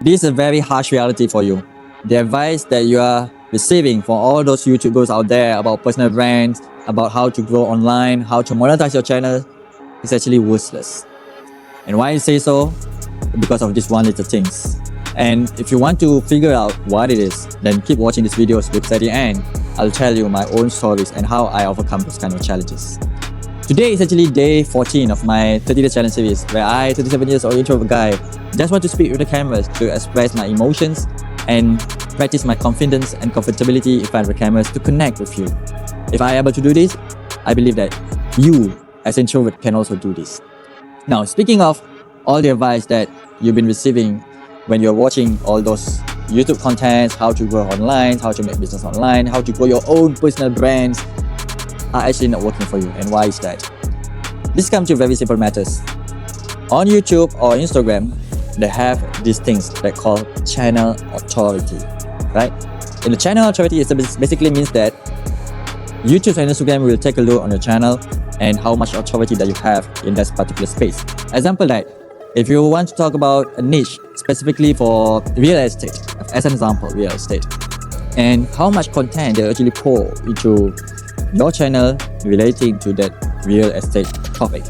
This is a very harsh reality for you. The advice that you are receiving from all those YouTubers out there about personal brands, about how to grow online, how to monetize your channel, is actually worthless. And why I say so? Because of this one little things. And if you want to figure out what it is, then keep watching these videos because at the end, I'll tell you my own stories and how I overcome those kind of challenges. Today is actually day 14 of my 30-day challenge series, where I, 37 years old introvert guy, just want to speak with the cameras to express my emotions and practice my confidence and comfortability in front of the cameras to connect with you. If I am able to do this, I believe that you, as an introvert, can also do this. Now, speaking of all the advice that you've been receiving when you're watching all those YouTube contents, how to grow online, how to make business online, how to grow your own personal brands, are actually not working for you. And why is that? This comes to very simple matters. On YouTube or Instagram, they have these things that call channel authority, right? In the channel authority, it basically means that YouTube and Instagram will take a look on your channel and how much authority that you have in that particular space. Example that, if you want to talk about a niche specifically for real estate, as an example, real estate, and how much content they actually pour into your channel relating to that real estate topic.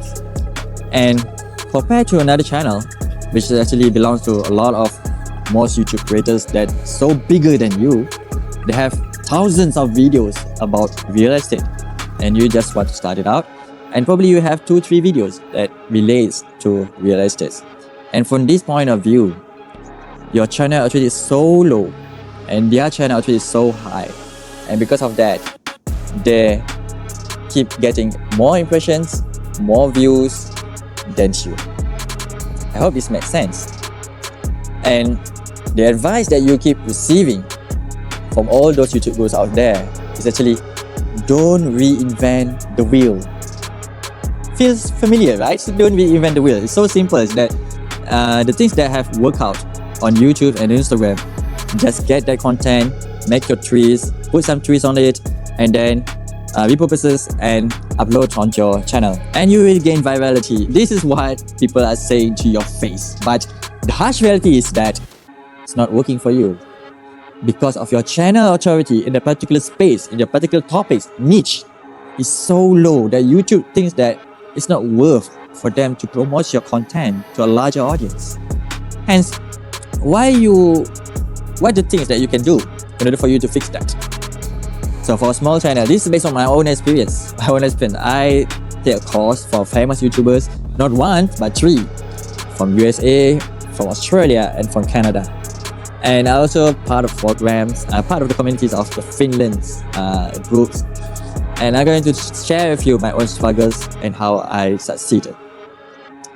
And compared to another channel, which actually belongs to a lot of most YouTube creators that so bigger than you, they have thousands of videos about real estate, and you just want to start it out, and probably you have 2-3 videos that relates to real estate. And from this point of view, your channel actually is so low and their channel actually is so high, and because of that, they keep getting more impressions, more views than you. I hope this makes sense. And the advice that you keep receiving from all those YouTubers out there is actually, don't reinvent the wheel. Feels familiar, right? So don't reinvent the wheel. It's so simple as that. The things that have worked out on YouTube and Instagram, just get that content, make your trees, put some trees on it, and then repurposes and upload on your channel, and you will gain virality. This is what people are saying to your face, but the harsh reality is that it's not working for you because of your channel authority in a particular space, in a particular topics niche is so low that YouTube thinks that it's not worth for them to promote your content to a larger audience. Hence, what the things that you can do in order for you to fix that? So for a small channel, this is based on my own experience. I take a course for famous YouTubers, not one, but 3, from USA, from Australia, and from Canada. And I also part of programs, part of the communities of the Finland's groups. And I'm going to share with you my own struggles and how I succeeded.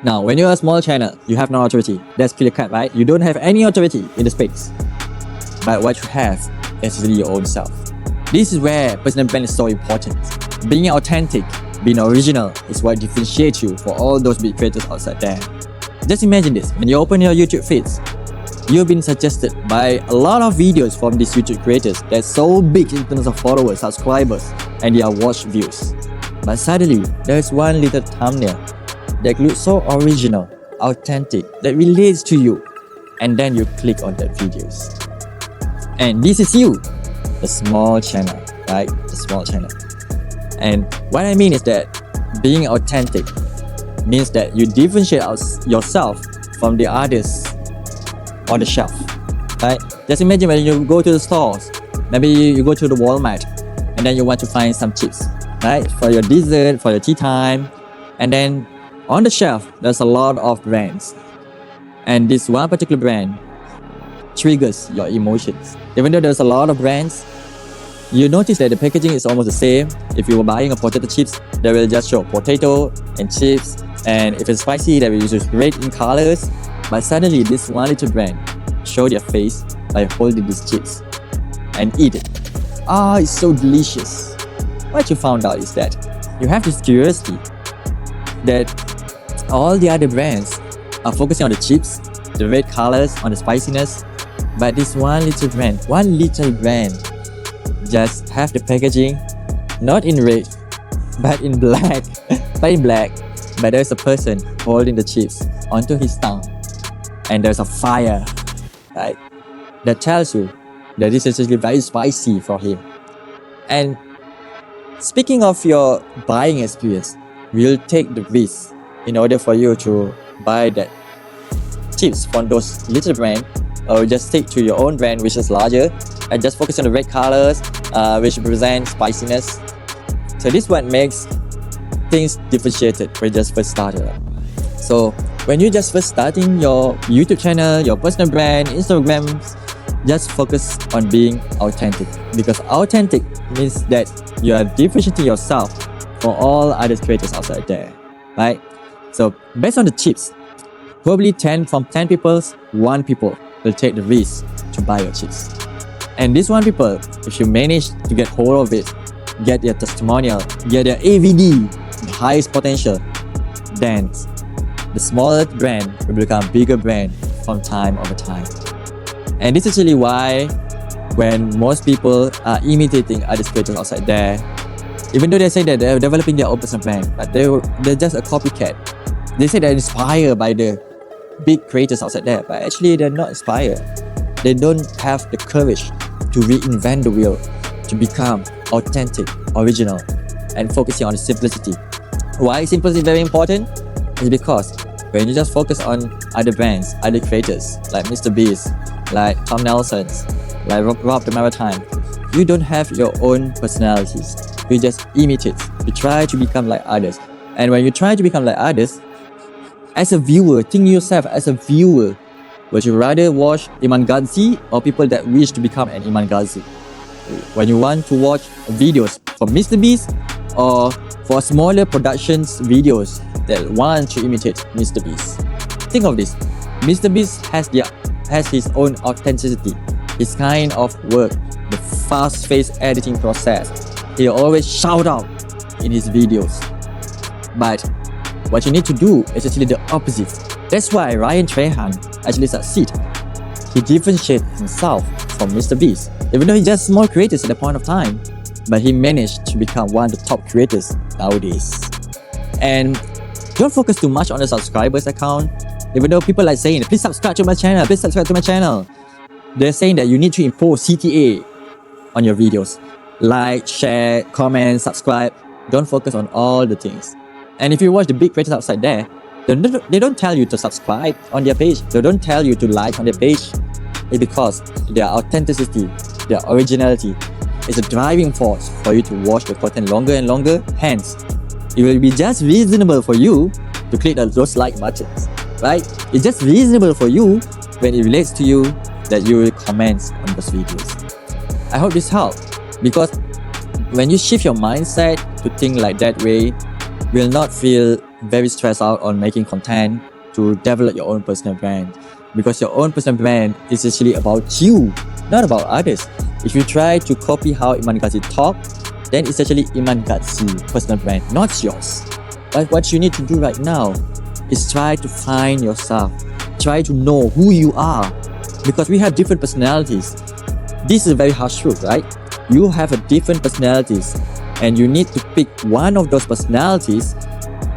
Now, when you're a small channel, you have no authority. That's clear cut, right? You don't have any authority in the space. But what you have is really your own self. This is where personal brand is so important. Being authentic, being original is what differentiates you for all those big creators outside there. Just imagine this, when you open your YouTube feeds, you've been suggested by a lot of videos from these YouTube creators that's so big in terms of followers, subscribers, and their watch views. But suddenly, there's one little thumbnail that looks so original, authentic, that relates to you, and then you click on that videos. And this is you, the small channel, right? The small channel. And what I mean is that being authentic means that you differentiate yourself from the others on the shelf, right? Just imagine when you go to the stores, maybe you go to the Walmart, and then you want to find some chips, right? For your dessert, for your tea time, and then on the shelf, there's a lot of brands. And this one particular brand triggers your emotions. Even though there's a lot of brands, you notice that the packaging is almost the same. If you were buying a potato chips, they will just show potato and chips. And if it's spicy, they will use red in colors. But suddenly, this one little brand show their face by holding these chips and eat it. It's so delicious. What you found out is that you have this curiosity that all the other brands are focusing on the chips, the red colors, on the spiciness, but this one little brand just have the packaging not in red but in black but there's a person holding the chips onto his tongue, and there's a fire right? That tells you that this is actually very spicy for him. And speaking of your buying experience, we'll take the risk in order for you to buy that chips from those little brand, or just stick to your own brand which is larger and just focus on the red colors which represent spiciness. So this one makes things differentiated when you just first started. So when you just first starting your YouTube channel, your personal brand, Instagram, just focus on being authentic, because authentic means that you are differentiating yourself from all other creators outside there, right? So based on the chips, probably 10 people, 1 people will take the risk to buy your chips. And this 1 people, if you manage to get hold of it, get their testimonial, get their AVD, the highest potential, then the smaller brand will become bigger brand from time over time. And this is actually why when most people are imitating other creators outside there, even though they say that they're developing their own personal brand, but they're just a copycat. They say they're inspired by the big creators outside there, but actually they're not inspired. They don't have the courage to reinvent the wheel, to become authentic, original, and focusing on the simplicity. Why simplicity is very important? Is because when you just focus on other brands, other creators like MrBeast, like Tom Nelson's, like Rob the Maritime, you don't have your own personalities. You just imitate. You try to become like others. And when you try to become like others, as a viewer, think yourself as a viewer. Would you rather watch Iman Gadzhi or people that wish to become an Iman Gadzhi? When you want to watch videos from MrBeast or for smaller productions videos that want to imitate MrBeast. Think of this. MrBeast has his own authenticity, his kind of work, the fast-paced editing process. He always shout out in his videos. But what you need to do is actually the opposite. That's why Ryan Trahan actually succeed. He differentiates himself from MrBeast. Even though he's just small creators at the point of time, but he managed to become one of the top creators nowadays. And don't focus too much on the subscribers account. Even though people are saying, please subscribe to my channel, please subscribe to my channel. They're saying that you need to impose CTA on your videos. Like, share, comment, subscribe. Don't focus on all the things. And if you watch the big creators outside there, they don't tell you to subscribe on their page. They don't tell you to like on their page. It's because their authenticity, their originality is a driving force for you to watch the content longer and longer. Hence, it will be just reasonable for you to click those like buttons, right? It's just reasonable for you when it relates to you that you will comment on those videos. I hope this helped, because when you shift your mindset to think like that way, you will not feel very stressed out on making content to develop your own personal brand, because your own personal brand is actually about you, not about others. If you try to copy how Iman Gadzhi talk, then it's actually Iman Gadzhi personal brand, not yours. But what you need to do right now is try to find yourself, try to know who you are, because we have different personalities. This is a very harsh truth, right? You have a different personalities, and you need to pick one of those personalities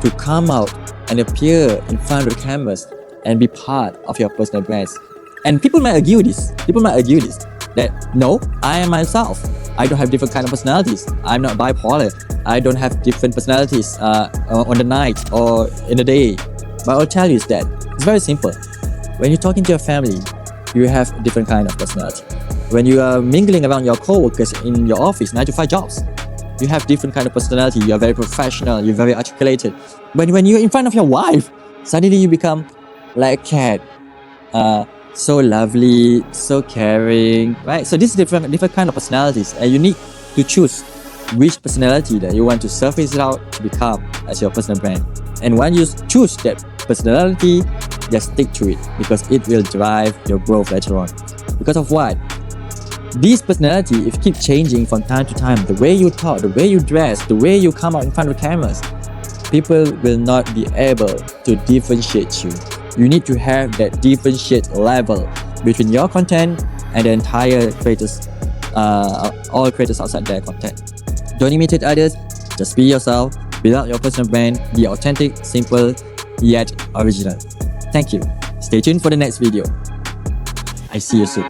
to come out and appear in front of the cameras and be part of your personal brands. And people might argue this. That no, I am myself. I don't have different kind of personalities. I'm not bipolar. I don't have different personalities on the night or in the day. But I'll tell you is that it's very simple. When you're talking to your family, you have a different kind of personality. When you are mingling around your co-workers in your office, 9-to-5 jobs, you have different kind of personality. You are very professional. You're very articulated. But when you're in front of your wife, suddenly you become like a cat. So lovely, so caring, right? So this is different kind of personalities, and you need to choose which personality that you want to surface it out to become as your personal brand. And when you choose that personality, just stick to it, because it will drive your growth later on. Because of what? This personality, if you keep changing from time to time, the way you talk, the way you dress, the way you come out in front of cameras, people will not be able to differentiate you. You need to have that differentiate level between your content and the entire creators, all creators outside their content. Don't imitate others, just be yourself, build out your personal brand, be authentic, simple, yet original. Thank you. Stay tuned for the next video. I see you soon.